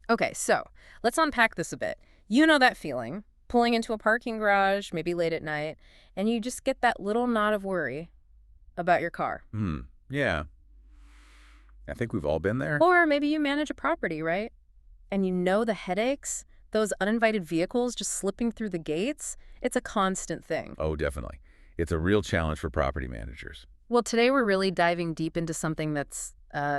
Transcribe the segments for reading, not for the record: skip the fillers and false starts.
Okay, so let's unpack this a bit. You know that feeling, pulling into a parking garage, maybe late at night, and you just get that little nod of worry about your car. Hmm. Yeah. I think we've all been there. Or maybe you manage a property, right? And you know the headaches, those uninvited vehicles just slipping through the gates, it's a constant thing. Oh, definitely. It's a real challenge for property managers. Well, today we're really diving deep into something that's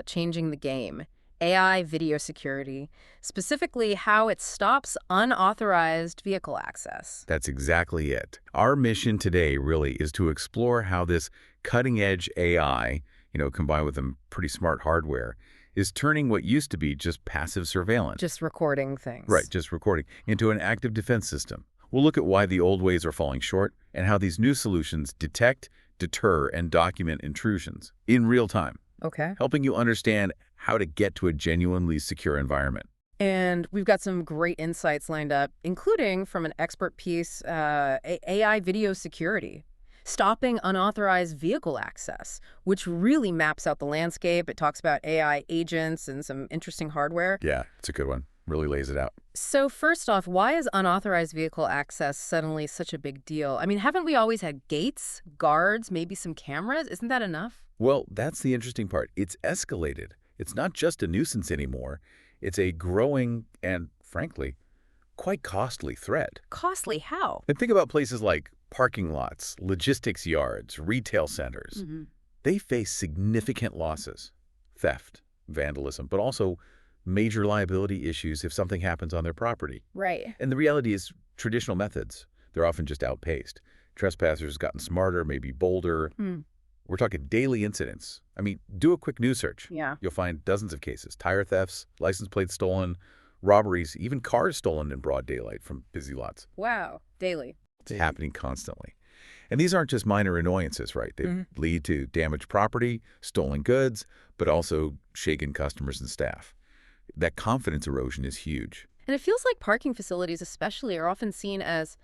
changing the game. AI video security, specifically how it stops unauthorized vehicle access. That's exactly it. Our mission today really is to explore how this cutting-edge AI, combined with some pretty smart hardware, is turning what used to be just passive surveillance. Just recording things. Right, just recording, into an active defense system. We'll look at why the old ways are falling short and how these new solutions detect, deter, and document intrusions in real time, Okay. helping you understand how to get to a genuinely secure environment. And we've got some great insights lined up, including from an expert piece, AI video security, stopping unauthorized vehicle access, which really maps out the landscape. It talks about AI agents and some interesting hardware. Yeah, it's a good one. Really lays it out. So first off, why is unauthorized vehicle access suddenly such a big deal? I mean, haven't we always had gates, guards, maybe some cameras? Isn't that enough? Well, that's the interesting part. It's escalated. It's not just a nuisance anymore. It's a growing and, frankly, quite costly threat. Costly how? And think about places like parking lots, logistics yards, retail centers. They face significant losses, theft, vandalism, but also major liability issues if something happens on their property. Right. And the reality is traditional methods, they're often just outpaced. Trespassers have gotten smarter, maybe bolder. We're talking daily incidents. I mean, do a quick news search. Yeah. You'll find dozens of cases: tire thefts, license plates stolen, robberies, even cars stolen in broad daylight from busy lots. Wow. Daily. It's happening constantly. And these aren't just minor annoyances, right? They lead to damaged property, stolen goods, but also shaken customers and staff. That confidence erosion is huge. And it feels like parking facilities especially are often seen as,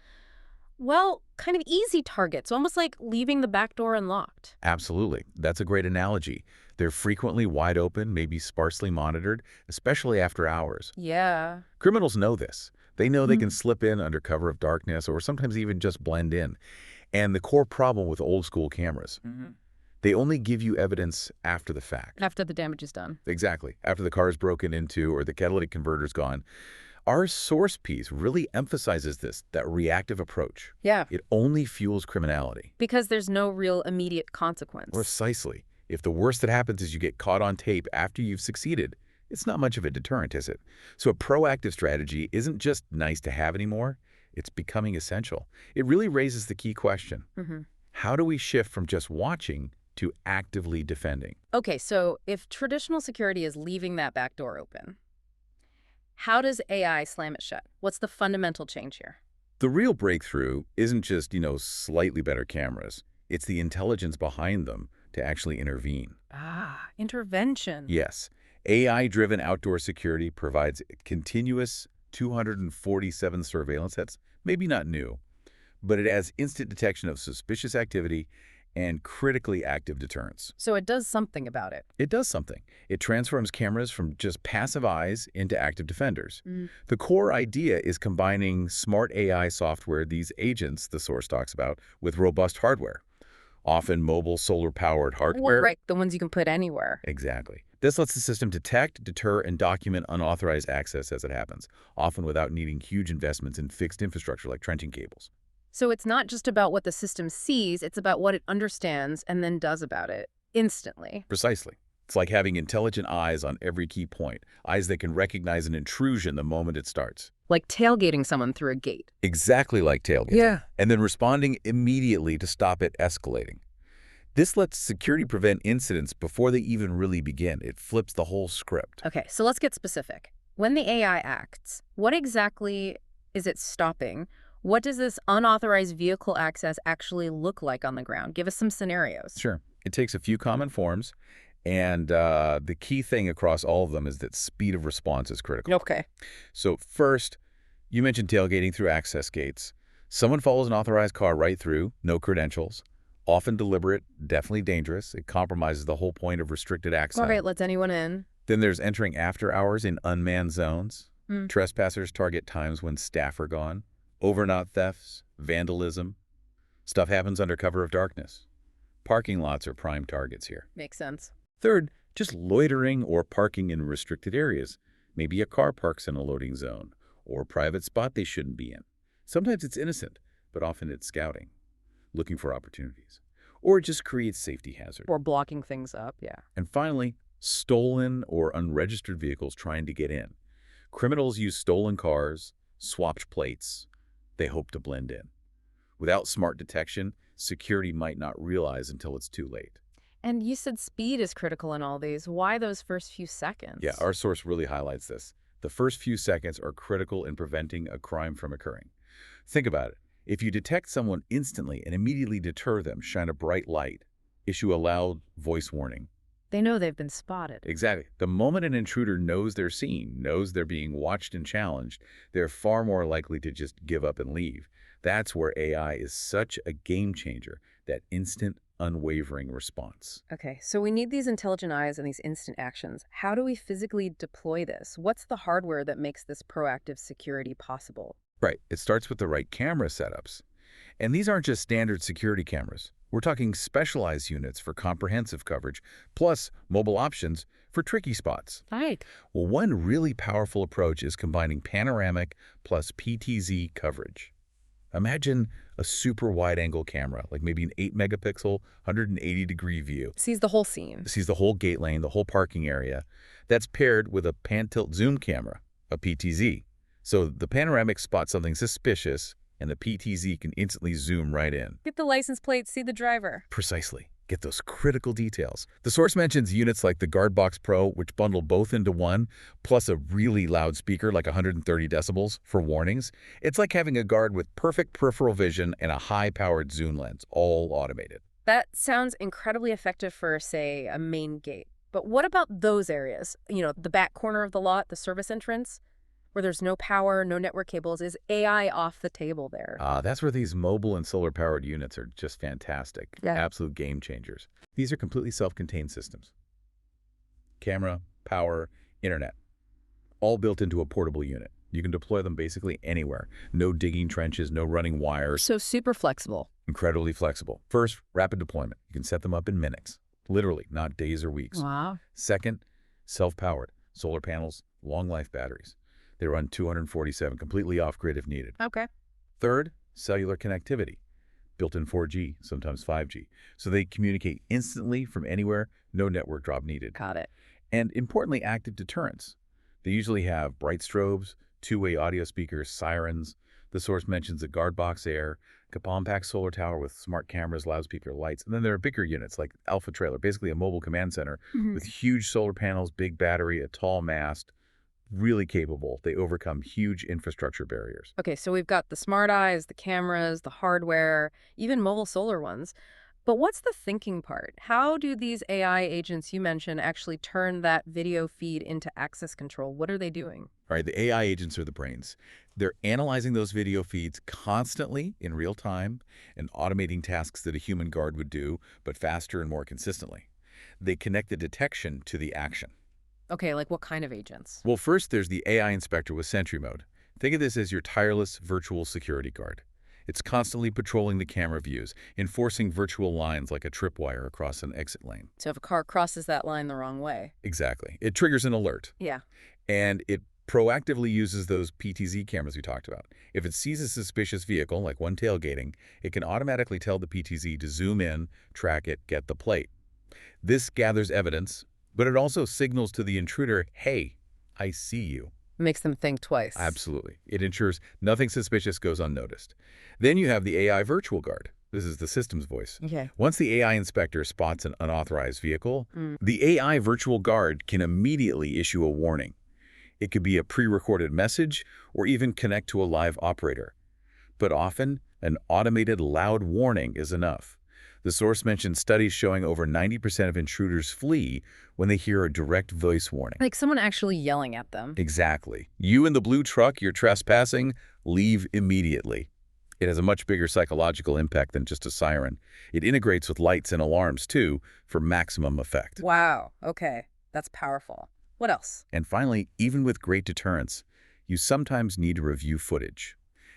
well, kind of easy targets, almost like leaving the back door unlocked. Absolutely. That's a great analogy. They're frequently wide open, maybe sparsely monitored, especially after hours. Yeah. Criminals know this. They know they can slip in under cover of darkness or sometimes even just blend in. And the core problem with old school cameras, they only give you evidence after the fact. After the damage is done. Exactly. After the car is broken into or the catalytic converter's gone. Our source piece really emphasizes that reactive approach. Yeah. It only fuels criminality. Because there's no real immediate consequence. Precisely. If the worst that happens is you get caught on tape after you've succeeded, it's not much of a deterrent, is it? So a proactive strategy isn't just nice to have anymore. It's becoming essential. It really raises the key question. How do we shift from just watching to actively defending? Okay, so if traditional security is leaving that back door open, how does AI slam it shut? What's the fundamental change here? The real breakthrough isn't just, slightly better cameras. It's the intelligence behind them to actually intervene. Ah, intervention. Yes, AI-driven outdoor security provides continuous 247 surveillance. That's maybe not new, but it has instant detection of suspicious activity and critically active deterrence. So it does something about it. It does something. It transforms cameras from just passive eyes into active defenders. The core idea is combining smart AI software, these agents the source talks about, with robust hardware, often mobile solar-powered hardware. Right, the ones you can put anywhere. Exactly. This lets the system detect, deter, and document unauthorized access as it happens, often without needing huge investments in fixed infrastructure like trenching cables. So it's not just about what the system sees, it's about what it understands and then does about it instantly. Precisely. It's like having intelligent eyes on every key point, eyes that can recognize an intrusion the moment it starts. Like tailgating someone through a gate. Exactly like tailgating. Yeah. And then responding immediately to stop it escalating. This lets security prevent incidents before they even really begin. It flips the whole script. Okay, so let's get specific. When the AI acts, what exactly is it stopping? What does this unauthorized vehicle access actually look like on the ground? Give us some scenarios. Sure. It takes a few common forms, and the key thing across all of them is that speed of response is critical. Okay. So first, you mentioned tailgating through access gates. Someone follows an authorized car right through, no credentials, often deliberate, definitely dangerous. It compromises the whole point of restricted access. All right, lets anyone in. Then there's entering after hours in unmanned zones. Mm. Trespassers target times when staff are gone. Overnight thefts, vandalism. Stuff happens under cover of darkness. Parking lots are prime targets here. Makes sense. Third, just loitering or parking in restricted areas. Maybe a car parks in a loading zone or a private spot they shouldn't be in. Sometimes it's innocent, but often it's scouting, looking for opportunities. Or it just creates safety hazard. Or blocking things up, yeah. And finally, stolen or unregistered vehicles trying to get in. Criminals use stolen cars, swapped plates. They hope to blend in. Without smart detection, security might not realize until it's too late. And you said speed is critical in all these. Why those first few seconds? Yeah, our source really highlights this. The first few seconds are critical in preventing a crime from occurring. Think about it. If you detect someone instantly and immediately deter them, shine a bright light, issue a loud voice warning. They know they've been spotted. Exactly. The moment an intruder knows they're seen, knows they're being watched and challenged, they're far more likely to just give up and leave. That's where AI is such a game changer, that instant, unwavering response. Okay, so we need these intelligent eyes and these instant actions. How do we physically deploy this? What's the hardware that makes this proactive security possible? Right. It starts with the right camera setups. And these aren't just standard security cameras. We're talking specialized units for comprehensive coverage, plus mobile options for tricky spots. Right. Well, one really powerful approach is combining panoramic plus PTZ coverage. Imagine a super wide-angle camera, like maybe an 8-megapixel, 180-degree view. Sees the whole scene. Sees the whole gate lane, the whole parking area. That's paired with a pan-tilt zoom camera, a PTZ. So the panoramic spots something suspicious, and the PTZ can instantly zoom right in. Get the license plate, see the driver. Precisely. Get those critical details. The source mentions units like the GuardBox Pro, which bundle both into one, plus a really loud speaker like 130 decibels for warnings. It's like having a guard with perfect peripheral vision and a high-powered zoom lens, all automated. That sounds incredibly effective for, say, a main gate. But what about those areas? You know, the back corner of the lot, the service entrance, where there's no power, no network cables. Is AI off the table there? That's where these mobile and solar-powered units are just fantastic. Yeah. Absolute game changers. These are completely self-contained systems. Camera, power, internet, all built into a portable unit. You can deploy them basically anywhere. No digging trenches, no running wires. So super flexible. Incredibly flexible. First, rapid deployment. You can set them up in minutes. Literally, not days or weeks. Wow. Second, self-powered. Solar panels, long-life batteries. They run 247, completely off-grid if needed. Okay. Third, cellular connectivity. Built-in 4G, sometimes 5G. So they communicate instantly from anywhere, no network drop needed. Got it. And importantly, active deterrence. They usually have bright strobes, two-way audio speakers, sirens. The source mentions a GuardBox Air, a compact solar tower with smart cameras, loudspeaker, lights. And then there are bigger units like Alpha Trailer, basically a mobile command center with huge solar panels, big battery, a tall mast. Really capable. They overcome huge infrastructure barriers. Okay, so we've got the smart eyes, the cameras, the hardware, even mobile solar ones. But what's the thinking part? How do these AI agents you mentioned actually turn that video feed into access control? What are they doing? All right, the AI agents are the brains. They're analyzing those video feeds constantly in real time and automating tasks that a human guard would do, but faster and more consistently. They connect the detection to the action. Okay, like what kind of agents? Well, first, there's the AI inspector with Sentry Mode. Think of this as your tireless virtual security guard. It's constantly patrolling the camera views, enforcing virtual lines like a tripwire across an exit lane. So if a car crosses that line the wrong way. Exactly. It triggers an alert. Yeah. And it proactively uses those PTZ cameras we talked about. If it sees a suspicious vehicle, like one tailgating, it can automatically tell the PTZ to zoom in, track it, get the plate. This gathers evidence, but it also signals to the intruder, hey, I see you. Makes them think twice. Absolutely. It ensures nothing suspicious goes unnoticed. Then you have the AI virtual guard. This is the system's voice. Okay. Once the AI inspector spots an unauthorized vehicle, the AI virtual guard can immediately issue a warning. It could be a pre-recorded message or even connect to a live operator. But often, an automated loud warning is enough. The source mentioned studies showing over 90% of intruders flee when they hear a direct voice warning. Like someone actually yelling at them. Exactly. You in the blue truck, you're trespassing, leave immediately. It has a much bigger psychological impact than just a siren. It integrates with lights and alarms, too, for maximum effect. Wow. Okay. That's powerful. What else? And finally, even with great deterrence, you sometimes need to review footage.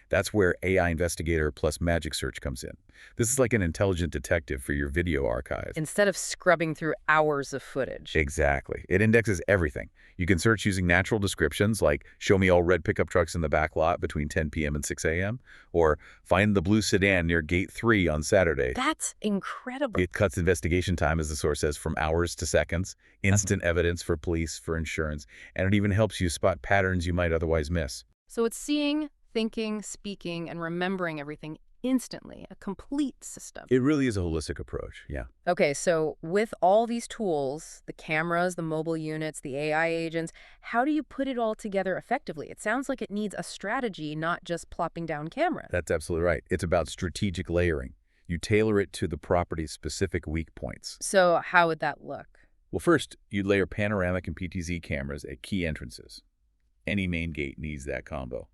That's where AI Investigator plus Magic Search comes in. This is like an intelligent detective for your video archive. Instead of scrubbing through hours of footage. Exactly. It indexes everything. You can search using natural descriptions like show me all red pickup trucks in the back lot between 10 p.m. and 6 a.m. or find the blue sedan near gate 3 on Saturday. That's incredible. It cuts investigation time, as the source says, from hours to seconds, instant evidence for police, for insurance, and it even helps you spot patterns you might otherwise miss. So it's seeing, thinking, speaking, and remembering everything instantly, a complete system. It really is a holistic approach, yeah. Okay, so with all these tools, the cameras, the mobile units, the AI agents, how do you put it all together effectively? It sounds like it needs a strategy, not just plopping down cameras. That's absolutely right. It's about strategic layering. You tailor it to the property's specific weak points. So how would that look? Well, first, you'd layer panoramic and PTZ cameras at key entrances. Any main gate needs that combo.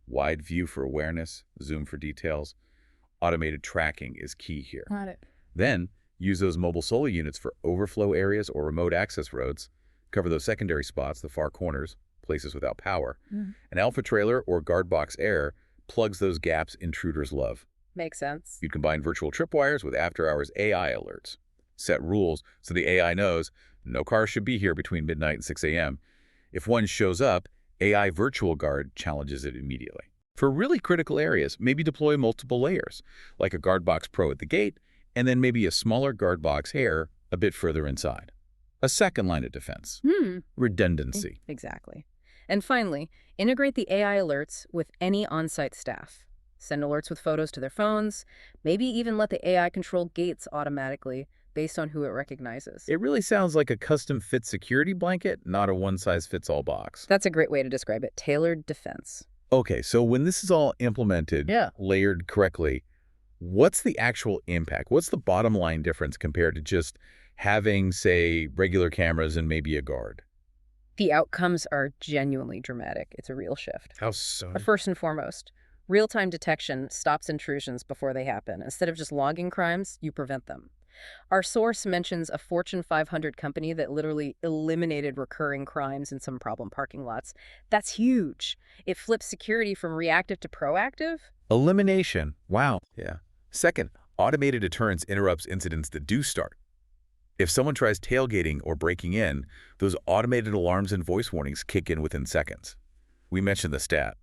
Wide view for awareness, zoom for details. Automated tracking is key here. Got it. Then, use those mobile solar units for overflow areas or remote access roads. Cover those secondary spots, the far corners, places without power. An alpha trailer or guard box air plugs those gaps intruders love. Makes sense. You'd combine virtual tripwires with after-hours AI alerts. Set rules so the AI knows no car should be here between midnight and 6 a.m. If one shows up, AI Virtual Guard challenges it immediately. For really critical areas, maybe deploy multiple layers, like a Guard Box Pro at the gate, and then maybe a smaller Guard Box Air a bit further inside. A second line of defense. Redundancy. Exactly. And finally, integrate the AI alerts with any on-site staff. Send alerts with photos to their phones, maybe even let the AI control gates automatically based on who it recognizes. It really sounds like a custom-fit security blanket, not a one-size-fits-all box. That's a great way to describe it. Tailored defense. Okay, so when this is all implemented, Yeah. layered correctly, what's the actual impact? What's the bottom line difference compared to just having, say, regular cameras and maybe a guard? The outcomes are genuinely dramatic. It's a real shift. How so? First and foremost, real-time detection stops intrusions before they happen. Instead of just logging crimes, you prevent them. Our source mentions a Fortune 500 company that literally eliminated recurring crimes in some problem parking lots. That's huge. It flips security from reactive to proactive. Elimination. Wow. Yeah. Second, automated deterrence interrupts incidents that do start. If someone tries tailgating or breaking in, those automated alarms and voice warnings kick in within seconds. We mentioned the stat.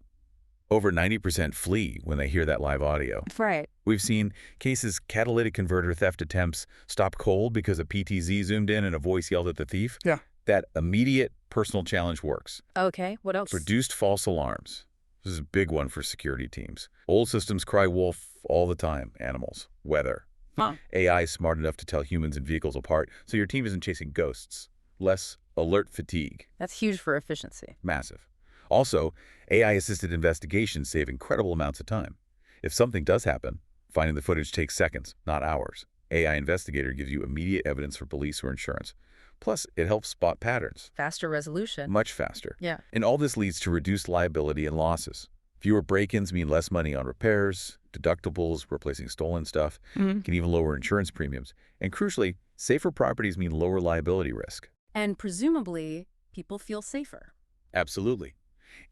Over 90% flee when they hear that live audio. Right. We've seen cases catalytic converter theft attempts stop cold because a PTZ zoomed in and a voice yelled at the thief. Yeah. That immediate personal challenge works. Okay, what else? Reduced false alarms. This is a big one for security teams. Old systems cry wolf all the time. Animals, weather. Huh. AI is smart enough to tell humans and vehicles apart, so your team isn't chasing ghosts. Less alert fatigue. That's huge for efficiency. Massive. Also, AI-assisted investigations save incredible amounts of time. If something does happen, finding the footage takes seconds, not hours. AI Investigator gives you immediate evidence for police or insurance. Plus, it helps spot patterns. Faster resolution. Much faster. Yeah. And all this leads to reduced liability and losses. Fewer break-ins mean less money on repairs, deductibles, replacing stolen stuff, can even lower insurance premiums. And crucially, safer properties mean lower liability risk. And presumably, people feel safer. Absolutely.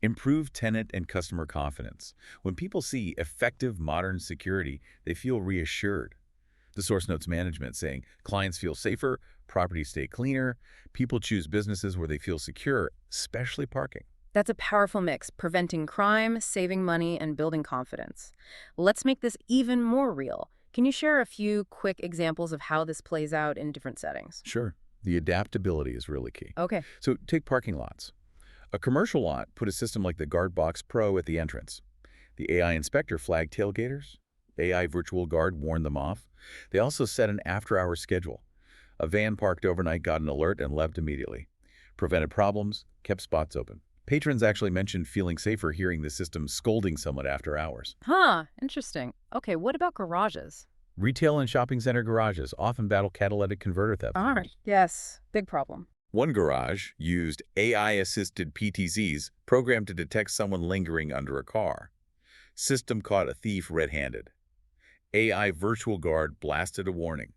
Improve tenant and customer confidence. When people see effective modern security, they feel reassured. The source notes management saying clients feel safer, properties stay cleaner, people choose businesses where they feel secure, especially parking. That's a powerful mix, preventing crime, saving money, and building confidence. Let's make this even more real. Can you share a few quick examples of how this plays out in different settings? Sure. The adaptability is really key. Okay. So take parking lots. A commercial lot put a system like the Guard Box Pro at the entrance. The AI inspector flagged tailgaters. AI Virtual Guard warned them off. They also set an after-hours schedule. A van parked overnight got an alert and left immediately. Prevented problems, kept spots open. Patrons actually mentioned feeling safer hearing the system scolding someone after hours. Huh, interesting. Okay, what about garages? Retail and shopping center garages often battle catalytic converter theft. All right. Yes, big problem. One garage used AI-assisted PTZs programmed to detect someone lingering under a car. System caught a thief red-handed. AI Virtual Guard blasted a warning.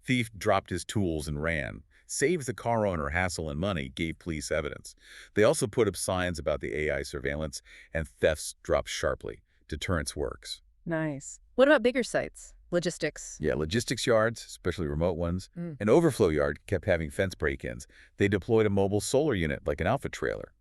Thief dropped his tools and ran. Saves the car owner hassle and money, gave police evidence. They also put up signs about the AI surveillance, and thefts dropped sharply. Deterrence works. Nice. What about bigger sites? Logistics. Yeah, logistics yards, especially remote ones, Mm. an overflow yard kept having fence break-ins. They deployed a mobile solar unit like an alpha trailer.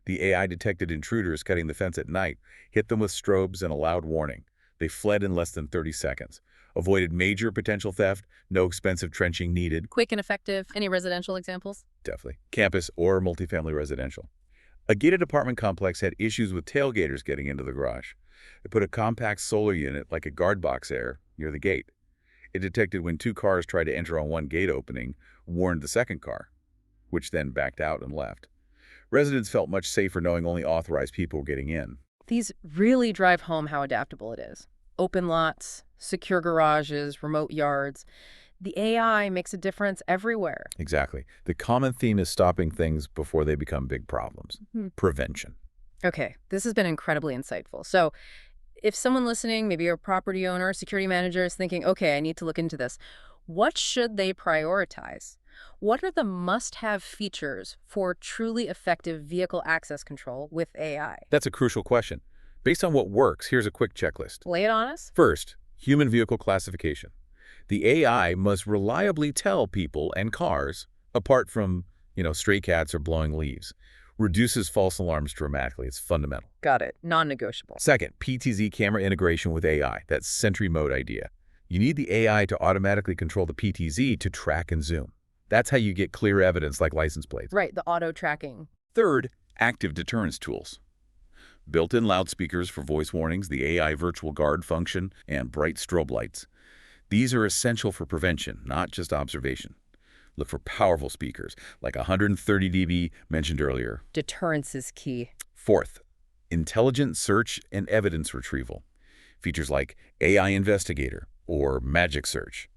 The AI detected intruders cutting the fence at night, hit them with strobes and a loud warning. They fled in less than 30 seconds. Avoided major potential theft, no expensive trenching needed. Quick and effective. Any residential examples? Definitely. Campus or multifamily residential. A gated apartment complex had issues with tailgaters getting into the garage. They put a compact solar unit like a guard box there near the gate. It detected when two cars tried to enter on one gate opening, warned the second car, which then backed out and left. Residents felt much safer knowing only authorized people were getting in. These really drive home how adaptable it is. Open lots, secure garages, remote yards. The AI makes a difference everywhere. Exactly. The common theme is stopping things before they become big problems. Prevention. Okay, this has been incredibly insightful. So if someone listening, maybe a property owner, security manager, is thinking, okay, I need to look into this, what should they prioritize? What are the must-have features for truly effective vehicle access control with AI? That's a crucial question. Based on what works, here's a quick checklist. Lay it on us. First, human vehicle classification. The AI must reliably tell people and cars apart from, stray cats or blowing leaves. Reduces false alarms dramatically. It's fundamental. Got it. Non-negotiable. Second, PTZ camera integration with AI. That Sentry mode idea. You need the AI to automatically control the PTZ to track and zoom. That's how you get clear evidence like license plates. Right, the auto tracking. Third, active deterrence tools. Built-in loudspeakers for voice warnings, the AI virtual guard function, and bright strobe lights. These are essential for prevention, not just observation. Look for powerful speakers, like 130 dB mentioned earlier. Deterrence is key. Fourth, intelligent search and evidence retrieval. Features like AI Investigator or Magic Search.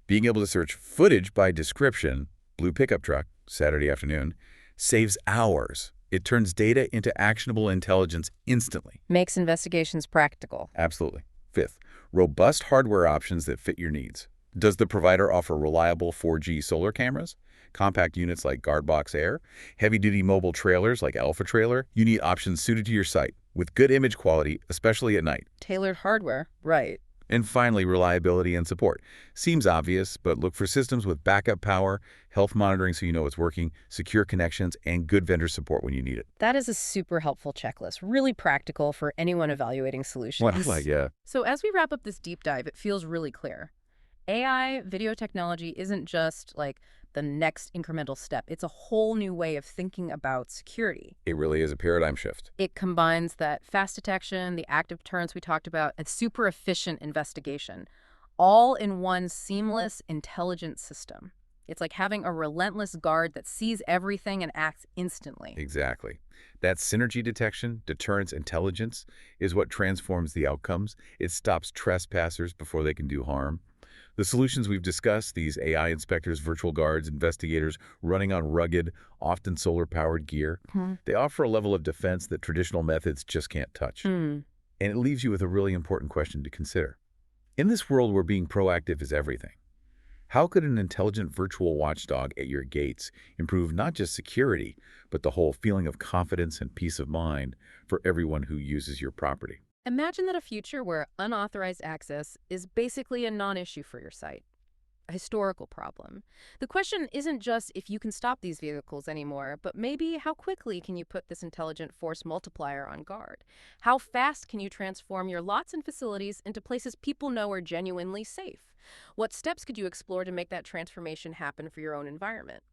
Being able to search footage by description, blue pickup truck, Saturday afternoon, saves hours. It turns data into actionable intelligence instantly. Makes investigations practical. Absolutely. Fifth, robust hardware options that fit your needs. Does the provider offer reliable 4G solar cameras? Compact units like Guardbox Air? Heavy-duty mobile trailers like Alpha Trailer? You need options suited to your site, with good image quality, especially at night. Tailored hardware. Right. And finally, reliability and support. Seems obvious, but look for systems with backup power, health monitoring so you know it's working, secure connections, and good vendor support when you need it. That is a super helpful checklist, really practical for anyone evaluating solutions. Yeah. So as we wrap up this deep dive, it feels really clear. AI video technology isn't just like the next incremental step. It's a whole new way of thinking about security. It really is a paradigm shift. It combines that fast detection, the active deterrence we talked about, and super efficient investigation, all in one seamless, intelligent system. It's like having a relentless guard that sees everything and acts instantly. Exactly. That synergy detection, deterrence, intelligence is what transforms the outcomes. It stops trespassers before they can do harm. The solutions we've discussed, these AI inspectors, virtual guards, investigators running on rugged, often solar-powered gear, they offer a level of defense that traditional methods just can't touch. And it leaves you with a really important question to consider. In this world where being proactive is everything, how could an intelligent virtual watchdog at your gates improve not just security, but the whole feeling of confidence and peace of mind for everyone who uses your property? Imagine that a future where unauthorized access is basically a non-issue for your site, a historical problem. The question isn't just if you can stop these vehicles anymore, but maybe how quickly can you put this intelligent force multiplier on guard? How fast can you transform your lots and facilities into places people know are genuinely safe? What steps could you explore to make that transformation happen for your own environment?